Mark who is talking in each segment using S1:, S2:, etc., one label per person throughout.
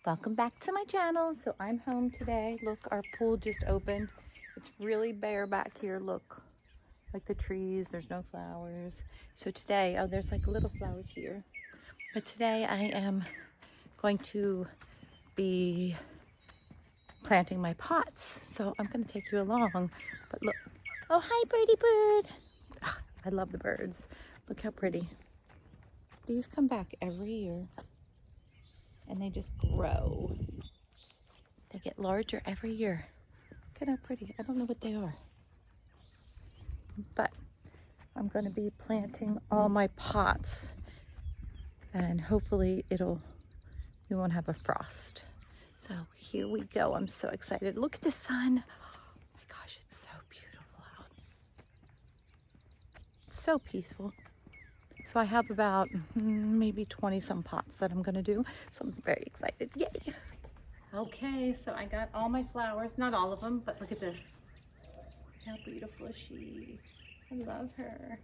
S1: Welcome back to my channel. So I'm home today. Look, our pool just opened. It's really bare back here. Look, like the trees, there's no flowers. So today, oh, there's like little flowers here. But today I am going to be planting my pots. So I'm going to take you along. But look, oh, hi, birdie bird. I love the birds. Look how pretty. These come back every year and they just grow. They get larger every year. Look at how pretty. I don't know what they are. But I'm going to be planting all my pots and hopefully we won't have a frost. So here we go. I'm so excited. Look at the sun. Oh my gosh, it's so beautiful out. It's so peaceful. So I have about maybe 20 some pots that I'm going to do. So I'm very excited. Yay. Okay, so I got all my flowers. Not all of them, but look at this. How beautiful is she? I love her.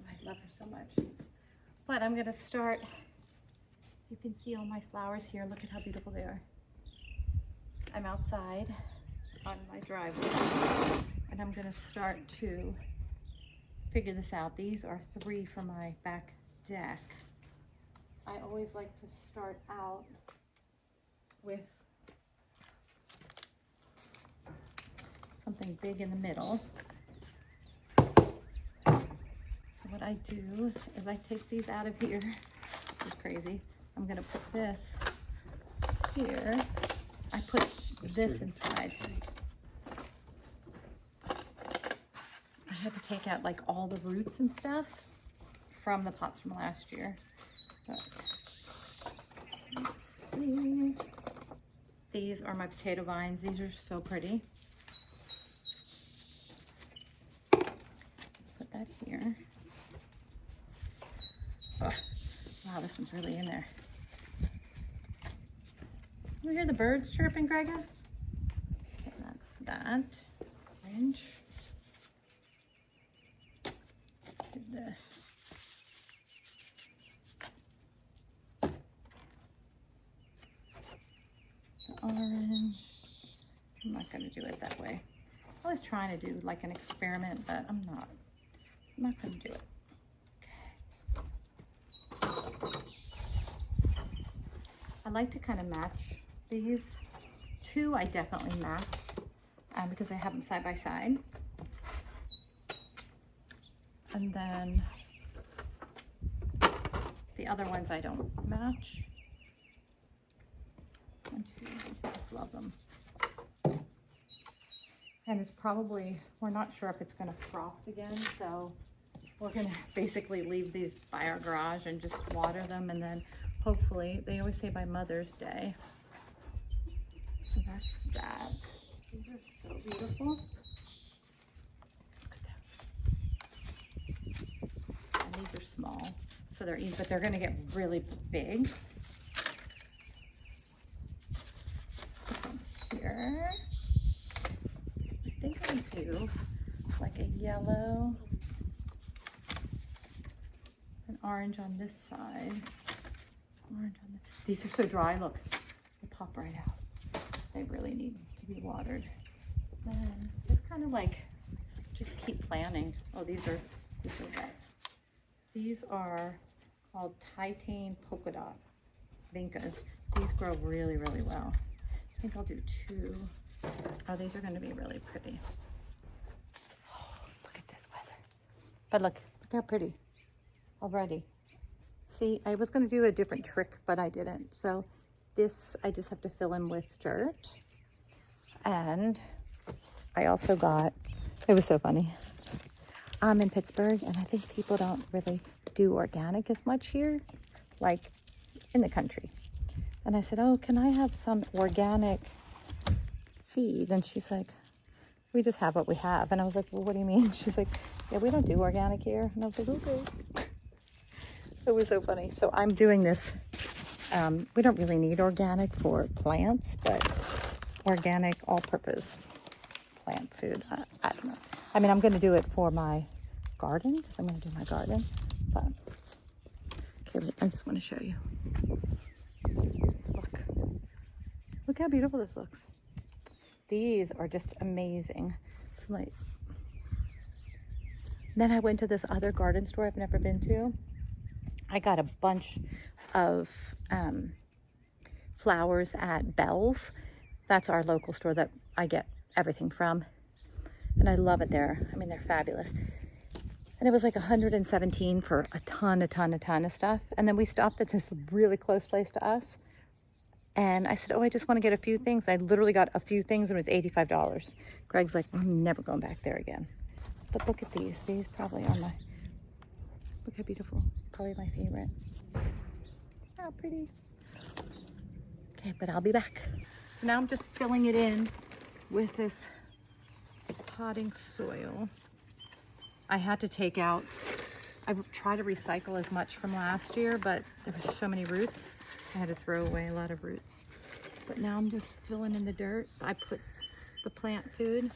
S1: I love her so much. But I'm going to start. You can see all my flowers here. Look at how beautiful they are. I'm outside on my driveway and I'm going to start to figure this out. These are 3 for my back deck. I always like to start out with something big in the middle. So what I do is I take these out of here, which is crazy. I'm gonna put this here. I put this inside. I had to take out like all the roots and stuff from the pots from last year. But let's see. These are my potato vines. These are so pretty. Put that here. Oh, wow, this one's really in there. You hear the birds chirping, Grega? Okay, that's that. Orange. Do this. Orange. I'm not going to do it that way. I was trying to do like an experiment, but I'm not going to do it. Okay. I like to kind of match these. 2 I definitely match because I have them side by side. And then the other ones I don't match. 1, 2, I just love them. And it's probably, we're not sure if it's going to frost again, so we're going to basically leave these by our garage and just water them, and then hopefully, they always say by Mother's Day. So that's that. These are so beautiful. Look at those. And these are small, so they're easy, but they're going to get really big. Here. I think I'll do like a yellow, an orange on this side, orange on these are so dry, look, they pop right out. They really need to be watered. And just kind of like, just keep planting. Oh, these are wet. These are called Titan polka dot vincas. These grow really, really well. I think I'll do 2. Oh, these are going to be really pretty. Oh, look at this weather. But look how pretty already. See, I was going to do a different trick, but I didn't. So this, I just have to fill in with dirt. And I also got, it was so funny. I'm in Pittsburgh, and I think people don't really do organic as much here, like in the country. And I said, oh, can I have some organic feed? And she's like, we just have what we have. And I was like, well, what do you mean? She's like, yeah, we don't do organic here. And I was like, okay. It was so funny. So I'm doing this. We don't really need organic for plants, but organic all-purpose plant food. I don't know. I mean, I'm going to do it for my garden because I'm going to do my garden. But okay, I just want to show you. Look, Look how beautiful this looks. These are just amazing. So like, then I went to this other garden store I've never been to. I got a bunch of flowers at Bell's. That's our local store that I get everything from. And I love it there. I mean, they're fabulous. And it was like 117 for a ton of stuff. And then we stopped at this really close place to us. And I said, oh, I just want to get a few things. I literally got a few things and it was $85. Greg's like, I'm never going back there again. But look at these. These probably are my, look how beautiful. Probably my favorite. How pretty. Okay, but I'll be back. So now I'm just filling it in with this potting soil. I had to take out, I tried to recycle as much from last year, but there were so many roots. I had to throw away a lot of roots. But now I'm just filling in the dirt. I put the plant food.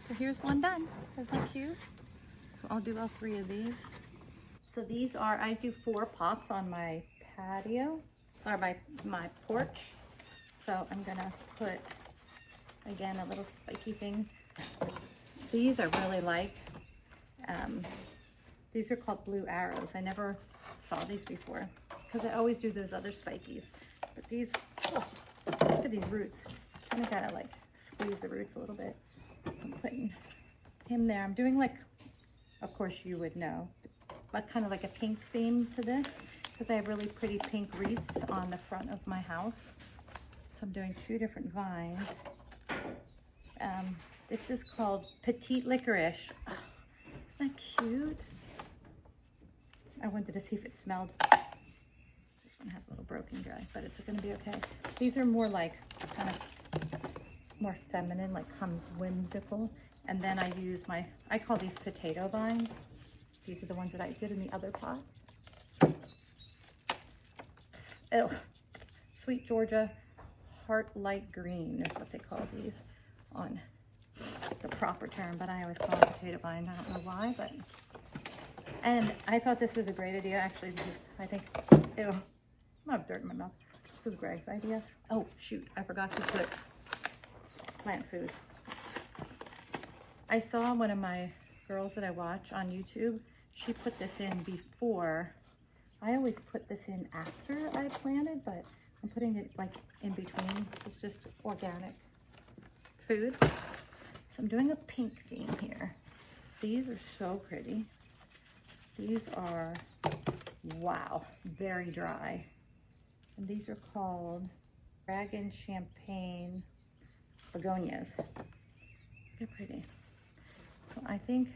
S1: So here's one done. Isn't that cute? So I'll do all 3 of these. So these are, I do 4 pots on my patio, or my porch. So I'm gonna put, again, a little spiky thing. These I really like. These are called blue arrows. I never saw these before because I always do those other spikies. But these, oh, look at these roots. Kind of gotta like squeeze the roots a little bit. So I'm putting him there. I'm doing like, of course you would know, but kind of like a pink theme to this because I have really pretty pink wreaths on the front of my house. So I'm doing 2 different vines. This is called Petite Licorice. Oh, isn't that cute? I wanted to see if it smelled. This one has a little broken guy, but it's gonna be okay. These are more like kind of more feminine, like whimsical. And then I use I call these potato vines. These are the ones that I did in the other pots. Ugh. Sweet Georgia Heart Light Green is what they call these on the proper term, but I always call it potato vine. I don't know why, but. And I thought this was a great idea. Actually, this is, I think, ew, I have dirt in my mouth. This was Greg's idea. Oh, shoot, I forgot to put plant food. I saw one of my girls that I watch on YouTube. She put this in before. I always put this in after I planted, but I'm putting it like in between. It's just organic food. So I'm doing a pink theme here. These are so pretty. These are, wow, very dry. And these are called Dragon Champagne Begonias. They're pretty. So I think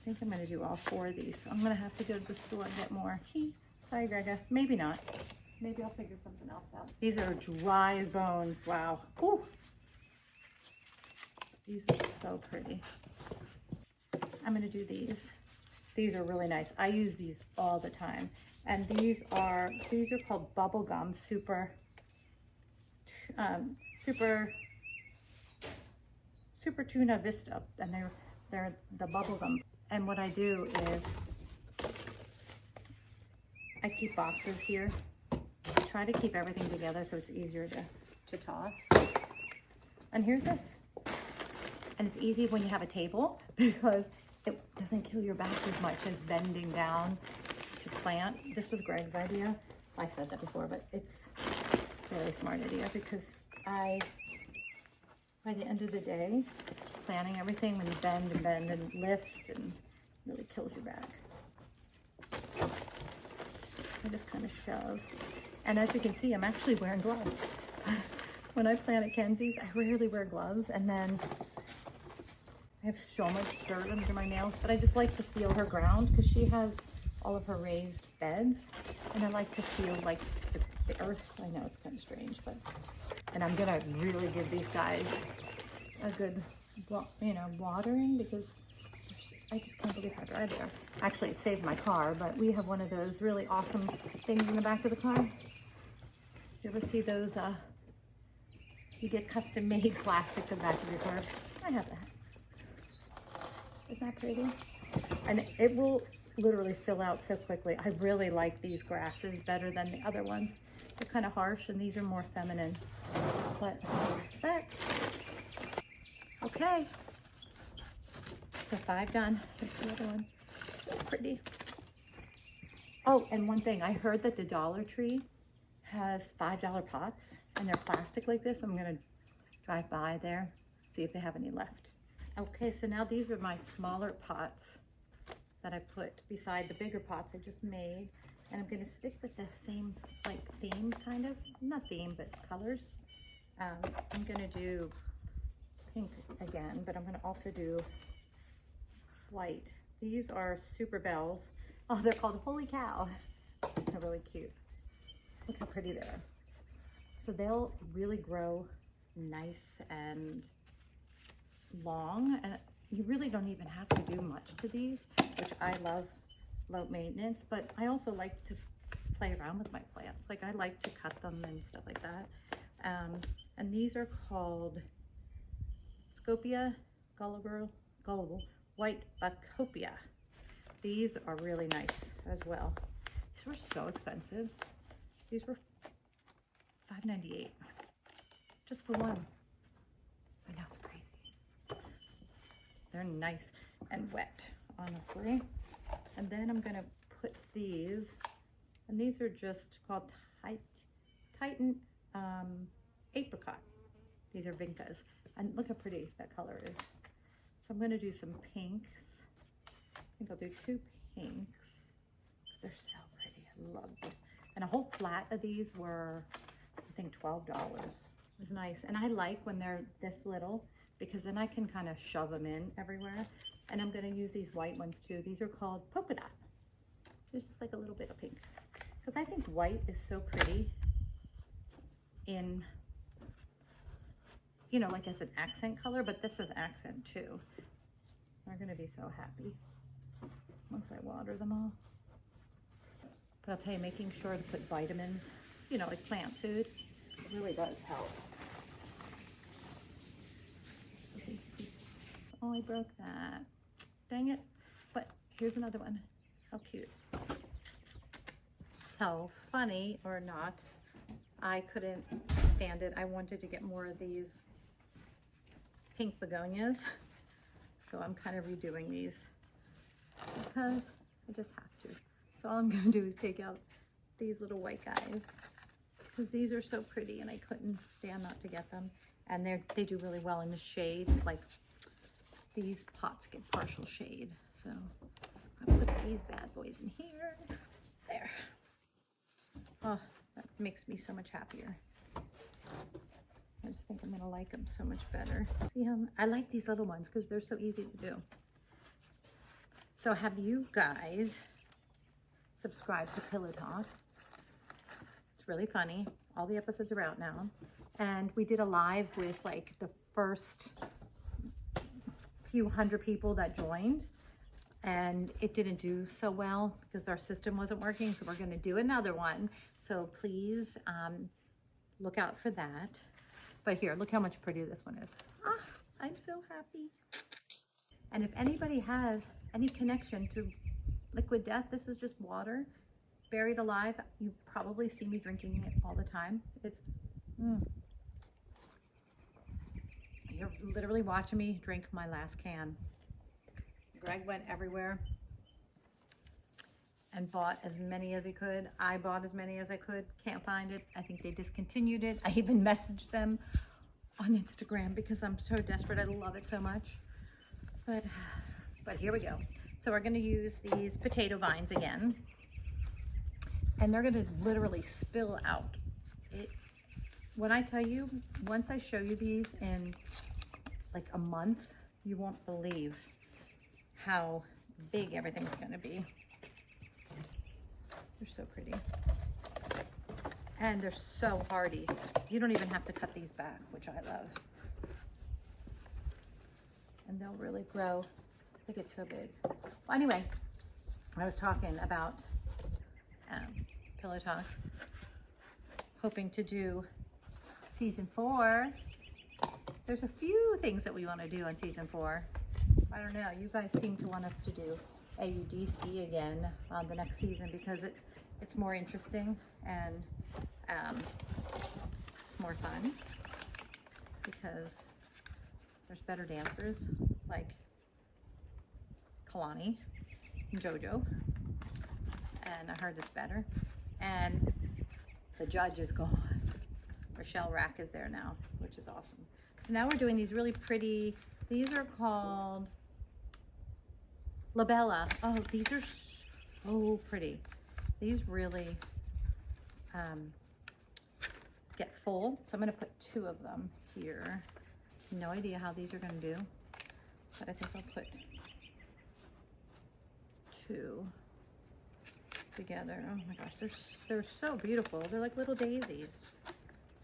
S1: I'm gonna do all 4 of these. So I'm gonna have to go to the store and get more. Sorry, Grega, maybe not. Maybe I'll figure something else out. These are dry as bones, wow. Whew. These are so pretty. I'm gonna do these. These are really nice. I use these all the time. And these are called bubblegum super tuna vista, and they're the bubblegum. And what I do is I keep boxes here. I try to keep everything together so it's easier to toss. And here's this. And it's easy when you have a table because it doesn't kill your back as much as bending down to plant. This was Greg's idea. I said that before, but it's a really smart idea because by the end of the day, planting everything when you bend and lift and really kills your back. I just kind of shove. And as you can see, I'm actually wearing gloves. When I plant at Kenzie's, I rarely wear gloves, and then I have so much dirt under my nails, but I just like to feel her ground because she has all of her raised beds, and I like to feel like the earth. I know it's kind of strange, but, and I'm gonna really give these guys a good, watering because I just can't believe how dry they are. Actually, it saved my car, but we have one of those really awesome things in the back of the car. You ever see those, you get custom made plastic in the back of your car? I have that. Isn't that pretty? And it will literally fill out so quickly. I really like these grasses better than the other ones. They're kind of harsh and these are more feminine. But that's that. Okay. So 5 done. Here's the other one. So pretty. Oh, and one thing, I heard that the Dollar Tree has $5 pots and they're plastic like this. I'm gonna drive by there, see if they have any left. Okay, so now these are my smaller pots that I put beside the bigger pots I just made. And I'm gonna stick with the same like theme kind of, not theme, but colors. I'm gonna do pink again, but I'm gonna also do white. These are Super Bells. Oh, they're called Holy Cow. They're really cute. Look how pretty they are. So they'll really grow nice and long, and you really don't even have to do much to these, which I love, low maintenance, but I also like to play around with my plants. Like I like to cut them and stuff like that. And these are called Scopia Gullible White Bacopia. These are really nice as well. These were so expensive. These were $5.98 just for one. I know, it's crazy. They're nice and wet, honestly. And then I'm gonna put these, and these are just called Titan Apricot. These are Vincas, and look how pretty that color is. So I'm gonna do some pinks. I think I'll do 2 pinks. They're so pretty, I love this. And a whole flat of these were, I think, $12. It was nice, and I like when they're this little because then I can kind of shove them in everywhere. And I'm gonna use these white ones too. These are called Polka Dot. There's just like a little bit of pink. Because I think white is so pretty in, you know, like as an accent color, but this is accent too. They're gonna be so happy once I water them all. But I'll tell you, making sure to put vitamins, you know, like plant food, really does help. Oh, I broke that. Dang it. But here's another one. How cute. So funny or not, I couldn't stand it. I wanted to get more of these pink begonias. So I'm kind of redoing these because I just have to. So all I'm gonna do is take out these little white guys because these are so pretty and I couldn't stand not to get them. And they do really well in the shade. Like these pots get partial shade. So I'm gonna put these bad boys in here. There. Oh, that makes me so much happier. I just think I'm gonna like them so much better. See how I like these little ones because they're so easy to do. So have you guys subscribed to Pillow Talk? It's really funny. All the episodes are out now. And we did a live with like the first few hundred people that joined. And it didn't do so well because our system wasn't working. So we're gonna do another one. So please look out for that. But here, look how much prettier this one is. Ah, I'm so happy. And if anybody has any connection to liquid death, this is just water buried alive. You probably see me drinking it all the time. It's, You're literally watching me drink my last can. Greg went everywhere and bought as many as he could. I bought as many as I could. Can't find it. I think they discontinued it. I even messaged them on Instagram because I'm so desperate. I love it so much. But here we go. So we're gonna use these potato vines again. And they're gonna literally spill out. When I tell you, once I show you these in like a month, you won't believe how big everything's gonna be. They're so pretty. And they're so hardy. You don't even have to cut these back, which I love. And they'll really grow. They get so big. Well, anyway, I was talking about Pillow Talk, hoping to do season 4. There's a few things that we want to do on season 4. I don't know. You guys seem to want us to do AUDC again the next season because it's more interesting and it's more fun because there's better dancers like Kalani and JoJo, and I heard it's better. And the judge is gone. Rochelle Rack is there now, which is awesome. So now we're doing these really pretty, these are called Labella. Oh, these are so pretty. These really get full. So I'm gonna put 2 of them here. No idea how these are gonna do, but I think I'll put 2 together. Oh my gosh, they're so beautiful. They're like little daisies. So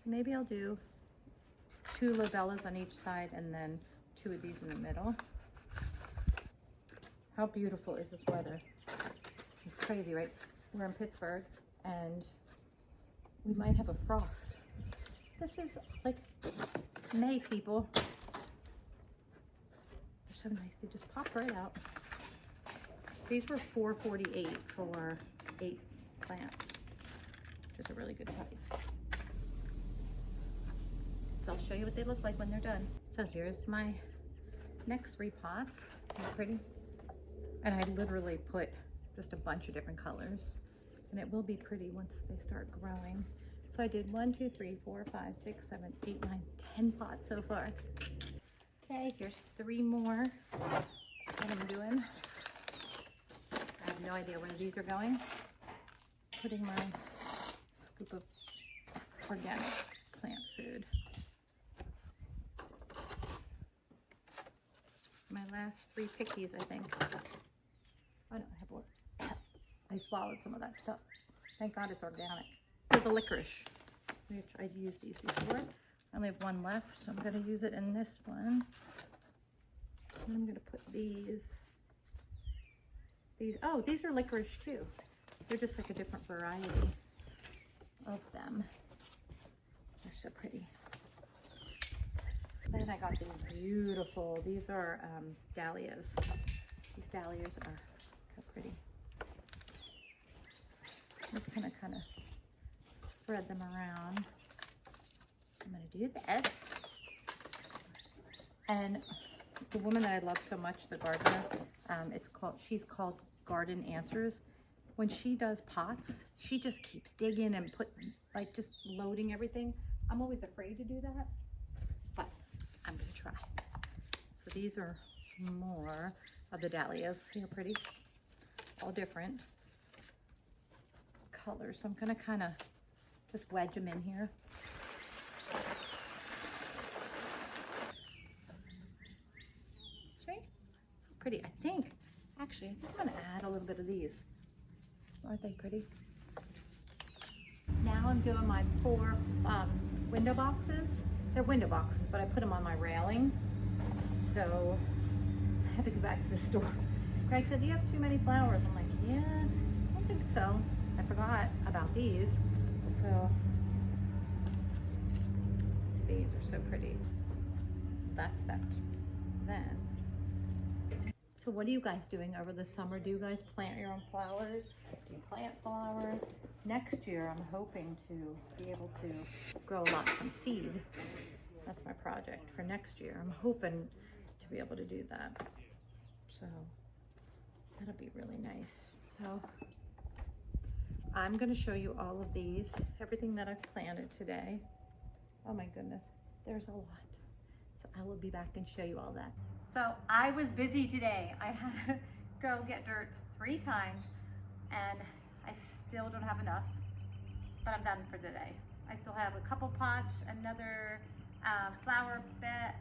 S1: maybe I'll do 2 labellas on each side and then 2 of these in the middle. How beautiful is this weather? It's crazy, right? We're in Pittsburgh and we might have a frost. This is like May, people. They're so nice. They just pop right out. These were $4.48 for 8 plants, which is a really good price. So I'll show you what they look like when they're done. So here's my next 3 pots. They're pretty. And I literally put just a bunch of different colors, and it will be pretty once they start growing. So I did 1, 2, 3, 4, 5, 6, 7, 8, 9, 10 pots so far. Okay, here's 3 more that I'm doing. I have no idea where these are going. Putting my scoop of organic plant food. My last 3 pickies, I think. Oh no, I have more. I swallowed some of that stuff. Thank God it's organic. For the licorice, which I've used these before. I only have 1 left, so I'm going to use it in this one. And I'm going to put these. Oh, these are licorice too. They're just like a different variety of them. They're so pretty. Then I got these beautiful, these are dahlias. These dahlias are so pretty. I'm just gonna kind of spread them around. I'm gonna do this. And the woman that I love so much, the gardener, she's called Garden Answers. When she does pots, she just keeps digging and just loading everything. I'm always afraid to do that, but I'm gonna try. So these are more of the dahlias. See how pretty? All different colors. So I'm gonna kind of just wedge them in here. See? Pretty, I think. Actually, I think I'm gonna add a little bit of these. Aren't they pretty? Now I'm doing my 4 window boxes. They're window boxes, but I put them on my railing. So I had to go back to the store. Greg said, "Do you have too many flowers?" I'm like, "Yeah, I don't think so." I forgot about these. So these are so pretty. That's that. Then, so what are you guys doing over the summer? Do you guys plant your own flowers? Do you plant flowers? Next year, I'm hoping to be able to grow a lot from seed. That's my project for next year. I'm hoping to be able to do that. So that'll be really nice. So I'm gonna show you all of these, everything that I've planted today. Oh my goodness, there's a lot. So I will be back and show you all that. So I was busy today. I had to go get dirt 3 times and I still don't have enough, but I'm done for today. I still have a couple pots, another flower bed,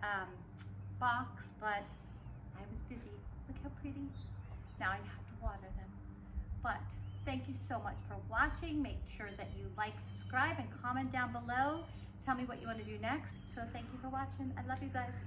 S1: box, but I was busy. Look how pretty. Now I have to water them. But thank you so much for watching. Make sure that you like, subscribe, and comment down below. Tell me what you want to do next. So thank you for watching. I love you guys.